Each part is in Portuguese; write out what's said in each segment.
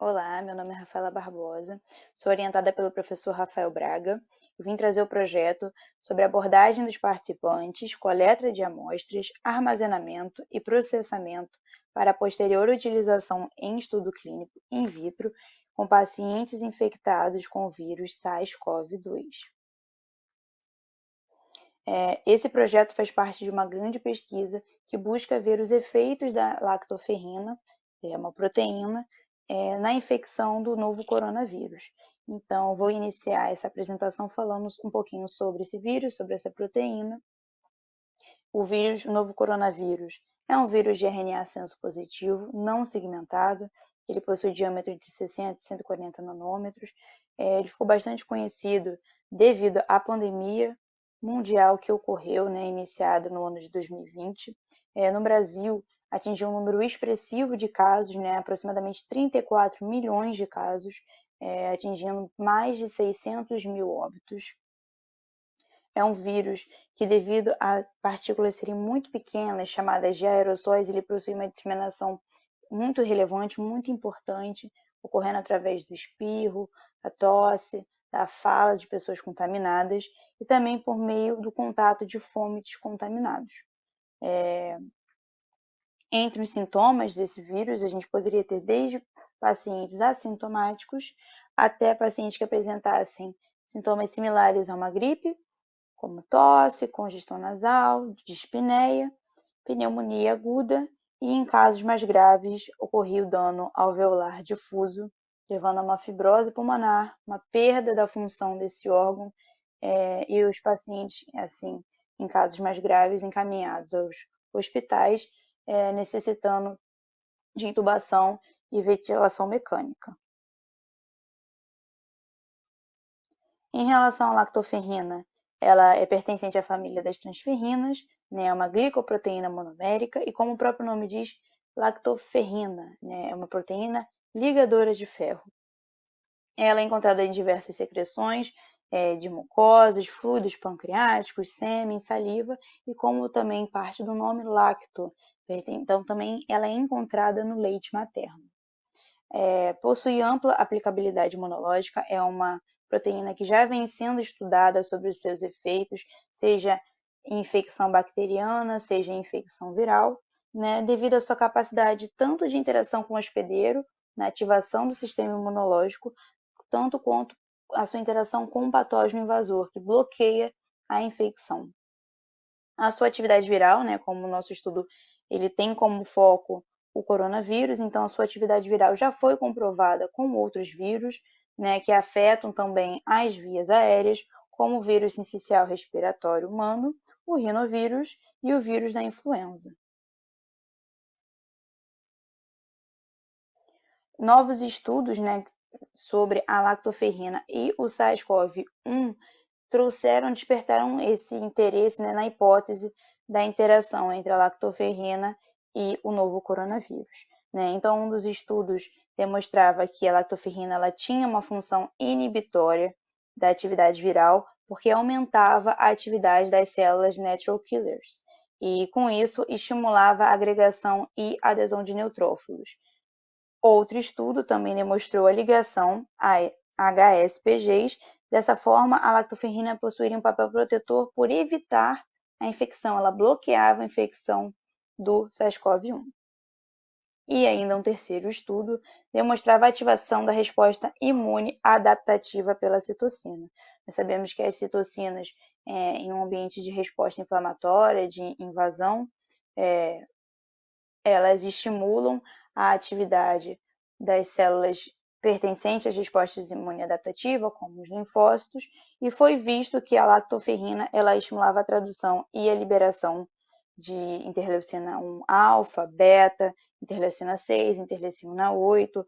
Olá, meu nome é Rafaela Barbosa, sou orientada pelo professor Rafael Braga e vim trazer o projeto sobre a abordagem dos participantes, coleta de amostras, armazenamento e processamento para a posterior utilização em estudo clínico in vitro com pacientes infectados com o vírus SARS-CoV-2. Esse projeto faz parte de uma grande pesquisa que busca ver os efeitos da lactoferrina, uma proteína, na infecção do novo coronavírus. Então, vou iniciar essa apresentação falando um pouquinho sobre esse vírus, sobre essa proteína. O novo coronavírus, é um vírus de RNA senso positivo, não segmentado. Ele possui diâmetro entre 60 e 140 nanômetros. Ele ficou bastante conhecido devido à pandemia mundial que ocorreu, iniciada no ano de 2020. No Brasil, atingiu um número expressivo de casos, aproximadamente 34 milhões de casos, atingindo mais de 600 mil óbitos. É um vírus que, devido a partículas serem muito pequenas, chamadas de aerossóis, ele possui uma disseminação muito relevante, muito importante, ocorrendo através do espirro, da tosse, da fala de pessoas contaminadas e também por meio do contato de fomites contaminados. Entre os sintomas desse vírus, a gente poderia ter desde pacientes assintomáticos até pacientes que apresentassem sintomas similares a uma gripe, como tosse, congestão nasal, dispneia, pneumonia aguda e, em casos mais graves, ocorria o dano alveolar difuso, levando a uma fibrose pulmonar, uma perda da função desse órgão, e os pacientes, assim, em casos mais graves, encaminhados aos hospitais, necessitando de intubação e ventilação mecânica. Em relação à lactoferrina, ela é pertencente à família das transferrinas, é uma glicoproteína monomérica e, como o próprio nome diz, lactoferrina, é uma proteína ligadora de ferro. Ela é encontrada em diversas secreções de mucosas, fluidos pancreáticos, sêmen, saliva e, como também parte do nome, lacto. Então, também ela é encontrada no leite materno. Possui ampla aplicabilidade imunológica, é uma proteína que já vem sendo estudada sobre os seus efeitos, seja em infecção bacteriana, seja em infecção viral, devido à sua capacidade tanto de interação com o hospedeiro, na ativação do sistema imunológico, tanto quanto a sua interação com o patógeno invasor, que bloqueia a infecção. A sua atividade viral, como o nosso estudo ele tem como foco o coronavírus, então a sua atividade viral já foi comprovada com outros vírus, que afetam também as vias aéreas, como o vírus sincicial respiratório humano, o rinovírus e o vírus da influenza. Novos estudos, sobre a lactoferrina e o SARS-CoV-1 despertaram esse interesse, na hipótese da interação entre a lactoferrina e o novo coronavírus. Então, um dos estudos demonstrava que a lactoferrina ela tinha uma função inibitória da atividade viral, porque aumentava a atividade das células natural killers, e com isso estimulava a agregação e adesão de neutrófilos. Outro estudo também demonstrou a ligação a HSPGs. Dessa forma, a lactoferrina possuiria um papel protetor por evitar a infecção, ela bloqueava a infecção do SARS-CoV-1. E ainda um terceiro estudo demonstrava a ativação da resposta imune adaptativa pela citocina. Nós sabemos que as citocinas, em um ambiente de resposta inflamatória, de invasão, elas estimulam a atividade das células pertencentes às respostas imunes adaptativas, como os linfócitos, e foi visto que a lactoferrina ela estimulava a tradução e a liberação de interleucina 1 alfa, beta, interleucina 6, interleucina 8,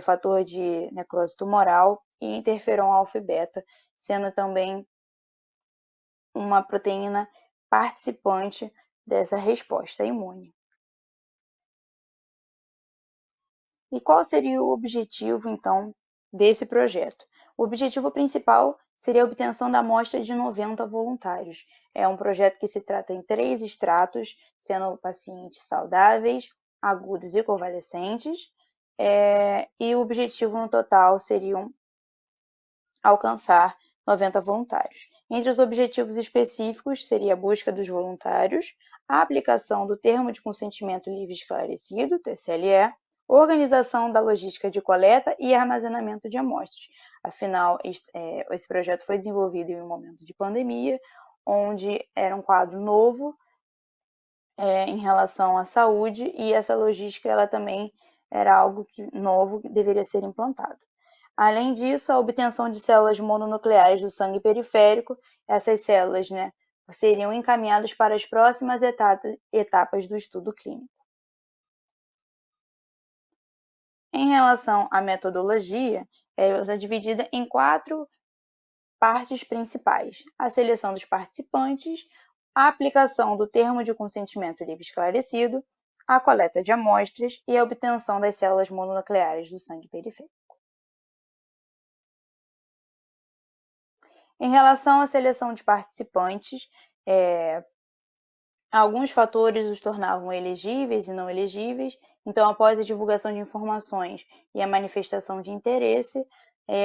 fator de necrose tumoral e interferon alfa e beta, sendo também uma proteína participante dessa resposta imune. E qual seria o objetivo, então, desse projeto? O objetivo principal seria a obtenção da amostra de 90 voluntários. É um projeto que se trata em 3 estratos, sendo pacientes saudáveis, agudos e convalescentes, e o objetivo no total seriam alcançar 90 voluntários. Entre os objetivos específicos seria a busca dos voluntários, a aplicação do termo de consentimento livre e esclarecido, TCLE, organização da logística de coleta e armazenamento de amostras. Afinal, esse projeto foi desenvolvido em um momento de pandemia, onde era um quadro novo em relação à saúde, e essa logística ela também era algo novo que deveria ser implantado. Além disso, a obtenção de células mononucleares do sangue periférico, essas células seriam encaminhadas para as próximas etapas do estudo clínico. Em relação à metodologia, ela é dividida em 4 partes principais: a seleção dos participantes, a aplicação do termo de consentimento livre esclarecido, a coleta de amostras e a obtenção das células mononucleares do sangue periférico. Em relação à seleção de participantes, alguns fatores os tornavam elegíveis e não elegíveis. Então, após a divulgação de informações e a manifestação de interesse,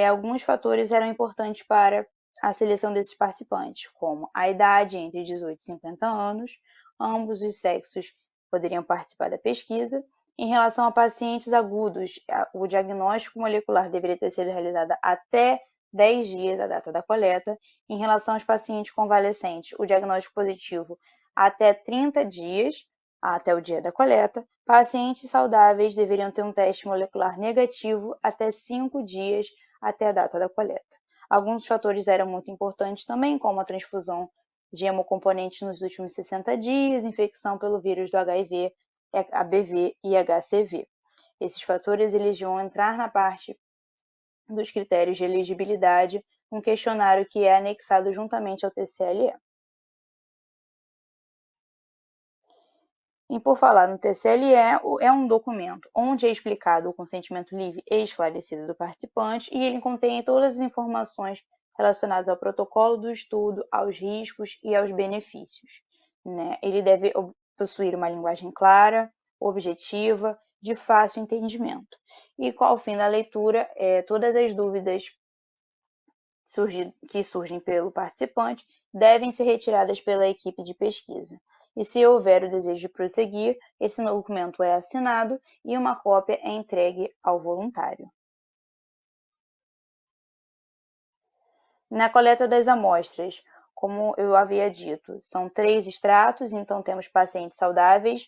alguns fatores eram importantes para a seleção desses participantes, como a idade entre 18 e 50 anos, ambos os sexos poderiam participar da pesquisa. Em relação a pacientes agudos, o diagnóstico molecular deveria ter sido realizado até 10 dias da data da coleta. Em relação aos pacientes convalescentes, o diagnóstico positivo até 30 dias, até o dia da coleta. Pacientes saudáveis deveriam ter um teste molecular negativo até 5 dias até a data da coleta. Alguns fatores eram muito importantes também, como a transfusão de hemocomponentes nos últimos 60 dias, infecção pelo vírus do HIV, HBV e HCV. Esses fatores eles vão entrar na parte dos critérios de elegibilidade, um questionário que é anexado juntamente ao TCLE. E por falar no TCLE, é um documento onde é explicado o consentimento livre e esclarecido do participante, e ele contém todas as informações relacionadas ao protocolo do estudo, aos riscos e aos benefícios. Ele deve possuir uma linguagem clara, objetiva, de fácil entendimento. E ao fim da leitura, todas as dúvidas que surgem pelo participante devem ser retiradas pela equipe de pesquisa. E se houver o desejo de prosseguir, esse documento é assinado e uma cópia é entregue ao voluntário. Na coleta das amostras, como eu havia dito, são 3 extratos, então temos pacientes saudáveis,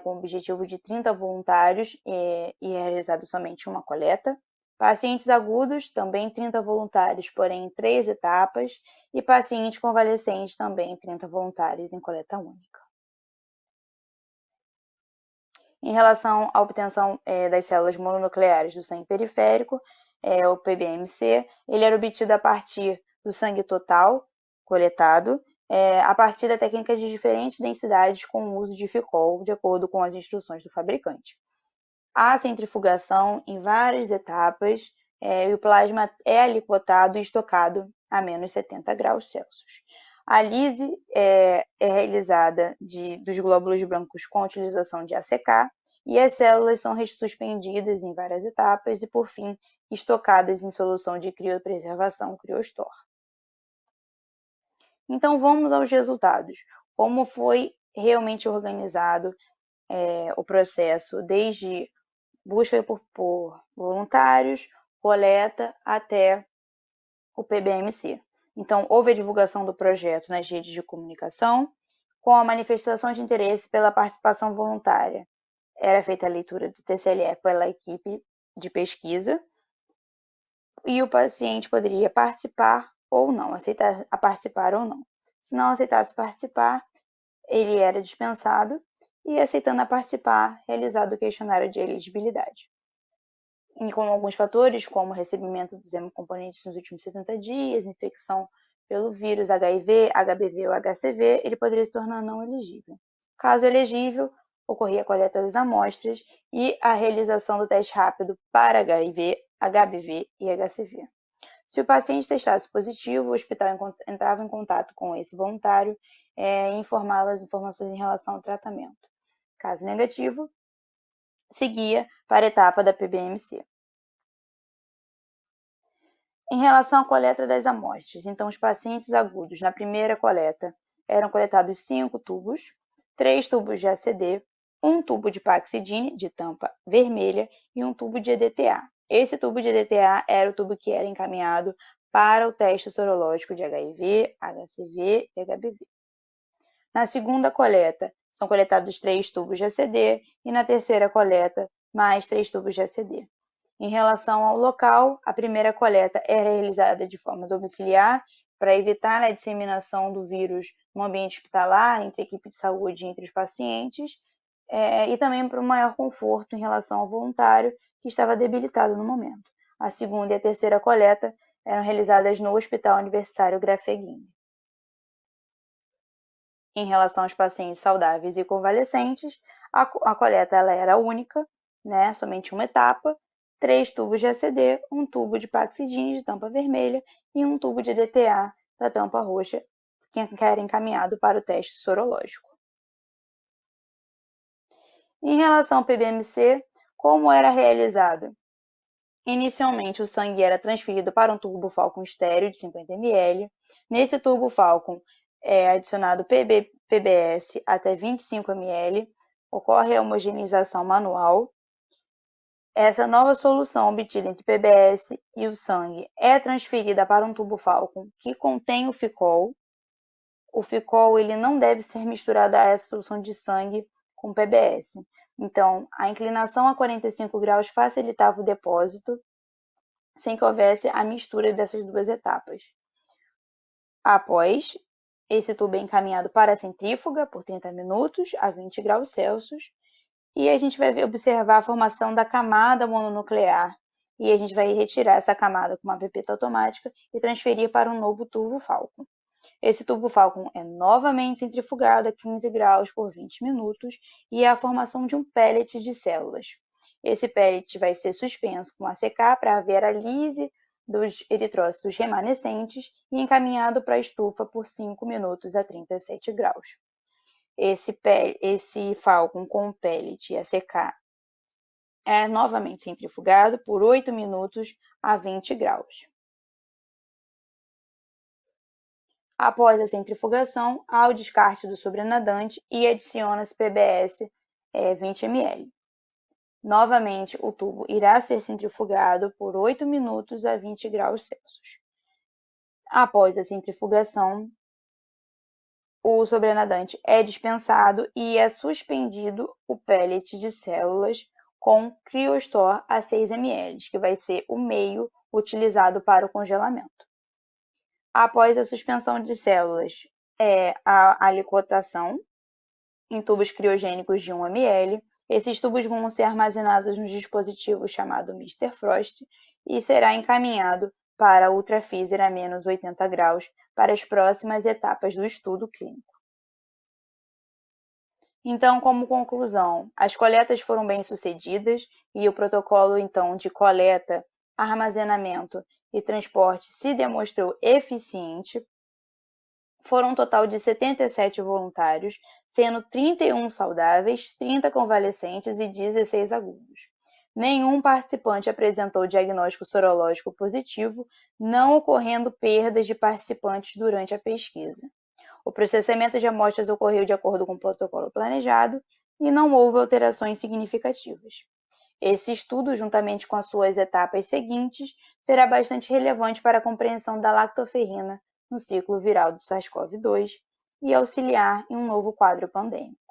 com o objetivo de 30 voluntários e é realizada somente uma coleta. Pacientes agudos, também 30 voluntários, porém em 3 etapas, e pacientes convalescentes, também 30 voluntários em coleta única. Em relação à obtenção das células mononucleares do sangue periférico, o PBMC, ele era obtido a partir do sangue total coletado, a partir da técnica de diferentes densidades com o uso de Ficol, de acordo com as instruções do fabricante. Há centrifugação em várias etapas e o plasma é alicotado e estocado a menos 70 graus Celsius. A lise é realizada dos glóbulos brancos com a utilização de ACK, e as células são suspendidas em várias etapas e, por fim, estocadas em solução de criopreservação, Criostor. Então, vamos aos resultados. Como foi realmente organizado o processo, desde busca por voluntários, coleta, até o PBMC. Então, houve a divulgação do projeto nas redes de comunicação, com a manifestação de interesse pela participação voluntária. Era feita a leitura do TCLE pela equipe de pesquisa, e o paciente poderia participar ou não, aceitar a participar ou não. Se não aceitasse participar, ele era dispensado, e aceitando a participar, realizado o questionário de elegibilidade. E com alguns fatores, como o recebimento dos hemocomponentes nos últimos 70 dias, infecção pelo vírus HIV, HBV ou HCV, ele poderia se tornar não elegível. Caso elegível, ocorria a coleta das amostras e a realização do teste rápido para HIV, HBV e HCV. Se o paciente testasse positivo, o hospital entrava em contato com esse voluntário e informava as informações em relação ao tratamento. Caso negativo, seguia para a etapa da PBMC. Em relação à coleta das amostras, então os pacientes agudos na primeira coleta eram coletados 5 tubos, 3 tubos de ACD, um tubo de Paxidine de tampa vermelha e um tubo de EDTA. Esse tubo de EDTA era o tubo que era encaminhado para o teste sorológico de HIV, HCV e HBV. Na segunda coleta, são coletados 3 tubos de ACD e na terceira coleta, mais 3 tubos de ACD. Em relação ao local, a primeira coleta era realizada de forma domiciliar para evitar a disseminação do vírus no ambiente hospitalar, entre a equipe de saúde e entre os pacientes, e também para um maior conforto em relação ao voluntário que estava debilitado no momento. A segunda e a terceira coleta eram realizadas no Hospital Universitário Grafeneghin. Em relação aos pacientes saudáveis e convalescentes, a coleta ela era única, né, somente uma etapa, 3 tubos de ACD, um tubo de Paxidine de tampa vermelha e um tubo de DTA da tampa roxa, que era encaminhado para o teste sorológico. Em relação ao PBMC, como era realizado? Inicialmente, o sangue era transferido para um tubo Falcon estéreo de 50 ml. Nesse tubo Falcon é adicionado PBS até 25 ml. Ocorre a homogeneização manual. Essa nova solução obtida entre PBS e o sangue é transferida para um tubo Falcon que contém o Ficol. O Ficol ele não deve ser misturado a essa solução de sangue com PBS. Então, a inclinação a 45 graus facilitava o depósito, sem que houvesse a mistura dessas duas etapas. Após, esse tubo é encaminhado para a centrífuga por 30 minutos a 20 graus Celsius e a gente vai observar a formação da camada mononuclear e a gente vai retirar essa camada com uma pipeta automática e transferir para um novo tubo Falcon. Esse tubo Falcon é novamente centrifugado a 15 graus por 20 minutos e é a formação de um pellet de células. Esse pellet vai ser suspenso com ACK para haver a lise dos eritrócitos remanescentes e encaminhado para a estufa por 5 minutos a 37 graus. Esse Falcon com pellet e ACK é novamente centrifugado por 8 minutos a 20 graus. Após a centrifugação, há o descarte do sobrenadante e adiciona-se PBS 20 ml. Novamente, o tubo irá ser centrifugado por 8 minutos a 20 graus Celsius. Após a centrifugação, o sobrenadante é dispensado e é suspendido o pellet de células com Cryostor a 6 ml, que vai ser o meio utilizado para o congelamento. Após a suspensão de células, a aliquotação em tubos criogênicos de 1 ml. Esses tubos vão ser armazenados no dispositivo chamado Mr. Frost e será encaminhado para ultrafreezer a menos 80 graus para as próximas etapas do estudo clínico. Então, como conclusão, as coletas foram bem-sucedidas e o protocolo, então, de coleta, armazenamento e transporte se demonstrou eficiente. Foram um total de 77 voluntários, sendo 31 saudáveis, 30 convalescentes e 16 agudos. Nenhum participante apresentou diagnóstico sorológico positivo, não ocorrendo perdas de participantes durante a pesquisa. O processamento de amostras ocorreu de acordo com o protocolo planejado e não houve alterações significativas. Esse estudo, juntamente com as suas etapas seguintes, será bastante relevante para a compreensão da lactoferrina no ciclo viral do SARS-CoV-2 e auxiliar em um novo quadro pandêmico.